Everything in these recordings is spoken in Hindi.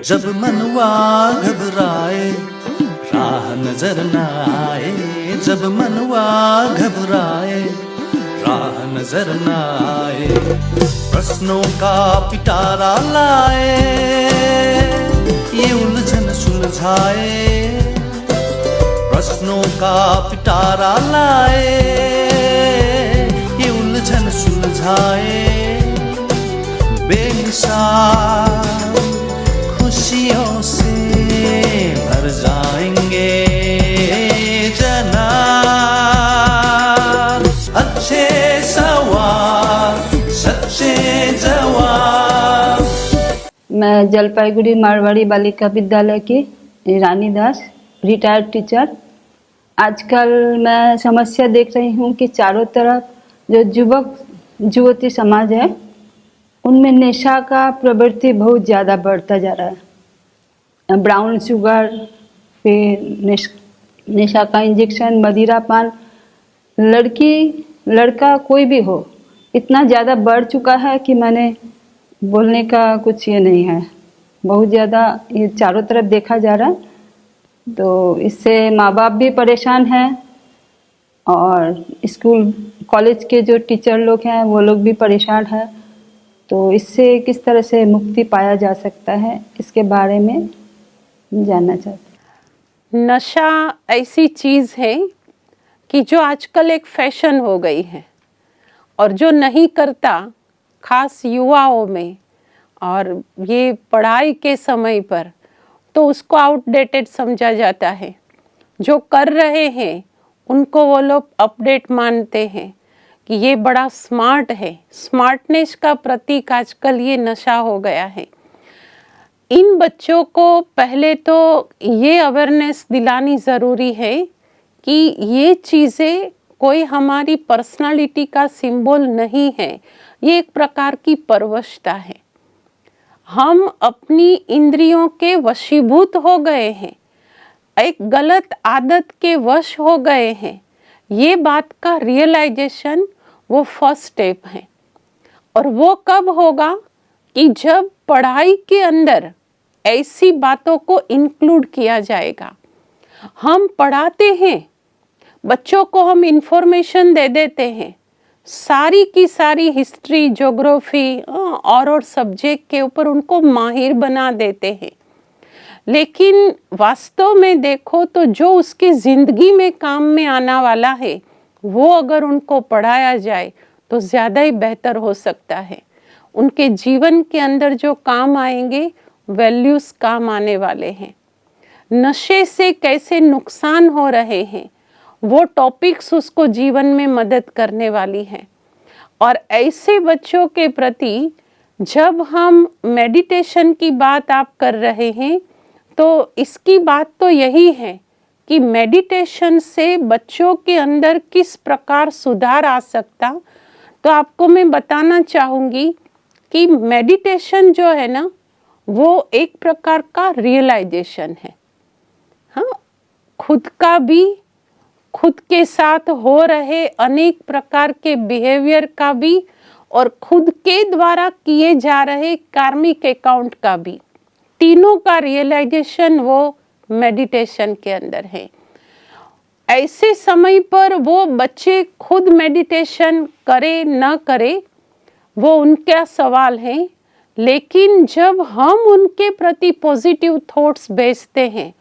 जब मनवा घबराए राह नजर न आए, जब मनवा घबराए राह नजर न आए, प्रश्नों का पिटारा लाए ये उलझन सुलझाए, प्रश्नों का पिटारा लाए ये उलझन सुलझाए, बेमिसाल खुशियों से भर जाएंगे जनाब। अच्छे सवाल सच्चे जवाब। मैं जलपाईगुड़ी मारवाड़ी बालिका विद्यालय की रानी दास, रिटायर्ड टीचर। आजकल मैं समस्या देख रही हूँ कि चारों तरफ जो युवक युवती समाज है उनमें नशा का प्रवृत्ति बहुत ज़्यादा बढ़ता जा रहा है। ब्राउन शुगर, फिर नशा का इंजेक्शन, मदिरा पान, लड़की लड़का कोई भी हो, इतना ज़्यादा बढ़ चुका है कि मैंने बोलने का कुछ ये नहीं है। बहुत ज़्यादा ये चारों तरफ देखा जा रहा है, तो इससे माँ बाप भी परेशान हैं और स्कूल कॉलेज के जो टीचर लोग हैं वो लोग भी परेशान हैं। तो इससे किस तरह से मुक्ति पाया जा सकता है, इसके बारे में जानना चाहते हैं। नशा ऐसी चीज़ है कि जो आजकल एक फैशन हो गई है और जो नहीं करता, खास युवाओं में और ये पढ़ाई के समय पर, तो उसको आउटडेटेड समझा जाता है। जो कर रहे हैं उनको वो लोग अपडेट मानते हैं कि ये बड़ा स्मार्ट है। स्मार्टनेस का प्रतीक आजकल ये नशा हो गया है। इन बच्चों को पहले तो ये अवेयरनेस दिलानी ज़रूरी है कि ये चीज़ें कोई हमारी पर्सनालिटी का सिंबल नहीं है, ये एक प्रकार की परवशता है। हम अपनी इंद्रियों के वशीभूत हो गए हैं, एक गलत आदत के वश हो गए हैं। ये बात का रियलाइजेशन वो फर्स्ट स्टेप है। और वो कब होगा कि जब पढ़ाई के अंदर ऐसी बातों को इंक्लूड किया जाएगा। हम पढ़ाते हैं, बच्चों को हम इंफॉर्मेशन दे देते हैं, सारी की सारी हिस्ट्री, ज्योग्राफी और सब्जेक्ट के ऊपर उनको माहिर बना देते हैं। लेकिन वास्तव में देखो तो जो उसकी ज़िंदगी में काम में आना वाला है वो अगर उनको पढ़ाया जाए तो ज़्यादा ही बेहतर हो सकता है। उनके जीवन के अंदर जो काम आएंगे, वैल्यूज़ काम आने वाले हैं। नशे से कैसे नुकसान हो रहे हैं वो टॉपिक्स उसको जीवन में मदद करने वाली हैं। और ऐसे बच्चों के प्रति जब हम मेडिटेशन की बात आप कर रहे हैं तो इसकी बात तो यही है कि मेडिटेशन से बच्चों के अंदर किस प्रकार सुधार आ सकता। तो आपको मैं बताना चाहूँगी कि मेडिटेशन जो है ना वो एक प्रकार का रियलाइजेशन है। हाँ, खुद का भी, खुद के साथ हो रहे अनेक प्रकार के बिहेवियर का भी और खुद के द्वारा किए जा रहे कार्मिक अकाउंट का भी, तीनों का रियलाइजेशन वो मेडिटेशन के अंदर है। ऐसे समय पर वो बच्चे खुद मेडिटेशन करे न करे वो उनका सवाल है, लेकिन जब हम उनके प्रति पॉजिटिव थॉट्स भेजते हैं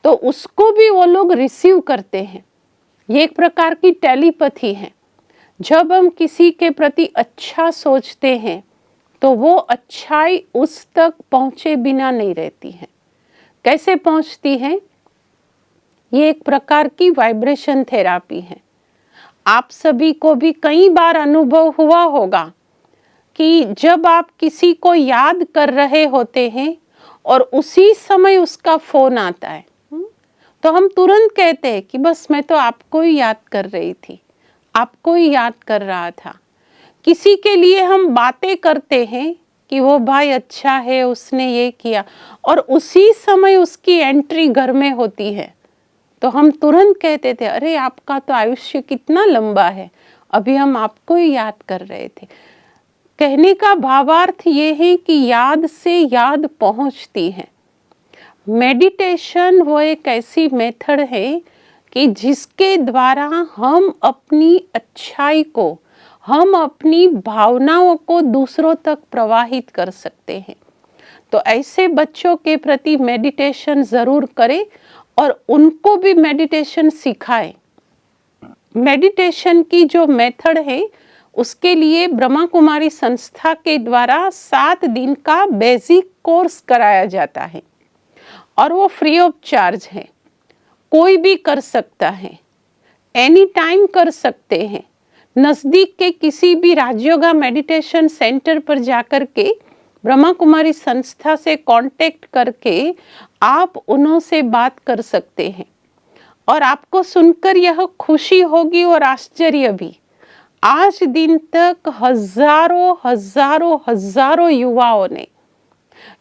तो उसको भी वो लोग रिसीव करते हैं। ये एक प्रकार की टेलीपैथी है। जब हम किसी के प्रति अच्छा सोचते हैं तो वो अच्छाई उस तक पहुँचे बिना नहीं रहती है। कैसे पहुँचती है? ये एक प्रकार की वाइब्रेशन थेरापी है। आप सभी को भी कई बार अनुभव हुआ होगा कि जब आप किसी को याद कर रहे होते हैं और उसी समय उसका फ़ोन आता है तो हम तुरंत कहते हैं कि बस मैं तो आपको ही याद कर रही थी, आपको ही याद कर रहा था। किसी के लिए हम बातें करते हैं कि वो भाई अच्छा है, उसने ये किया, और उसी समय उसकी एंट्री घर में होती है तो हम तुरंत कहते थे अरे आपका तो आयुष्य कितना लंबा है, अभी हम आपको ही याद कर रहे थे। कहने का भावार्थ ये है कि याद से याद पहुंचती है। मेडिटेशन वो एक ऐसी मेथड है कि जिसके द्वारा हम अपनी अच्छाई को, हम अपनी भावनाओं को दूसरों तक प्रवाहित कर सकते हैं। तो ऐसे बच्चों के प्रति मेडिटेशन ज़रूर करें और उनको भी मेडिटेशन सिखाएं। मेडिटेशन की जो मेथड है उसके लिए ब्रह्मा कुमारी संस्था के द्वारा 7 दिन का बेसिक कोर्स कराया जाता है और वो फ्री ऑफ चार्ज है। कोई भी कर सकता है, एनी टाइम कर सकते हैं। नज़दीक के किसी भी राजयोगा मेडिटेशन सेंटर पर जाकर के ब्रह्मा कुमारी संस्था से कांटेक्ट करके आप उन्हों से बात कर सकते हैं और आपको सुनकर यह खुशी होगी और आश्चर्य भी। आज दिन तक हजारों हजारों हजारों युवाओं ने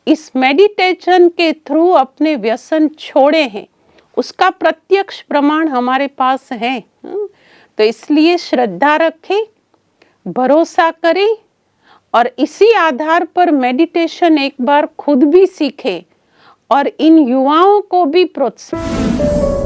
इस मेडिटेशन के थ्रू अपने व्यसन छोड़े हैं, उसका प्रत्यक्ष प्रमाण हमारे पास है। तो इसलिए श्रद्धा रखें, भरोसा करें और इसी आधार पर मेडिटेशन एक बार खुद भी सीखें और इन युवाओं को भी प्रोत्साहित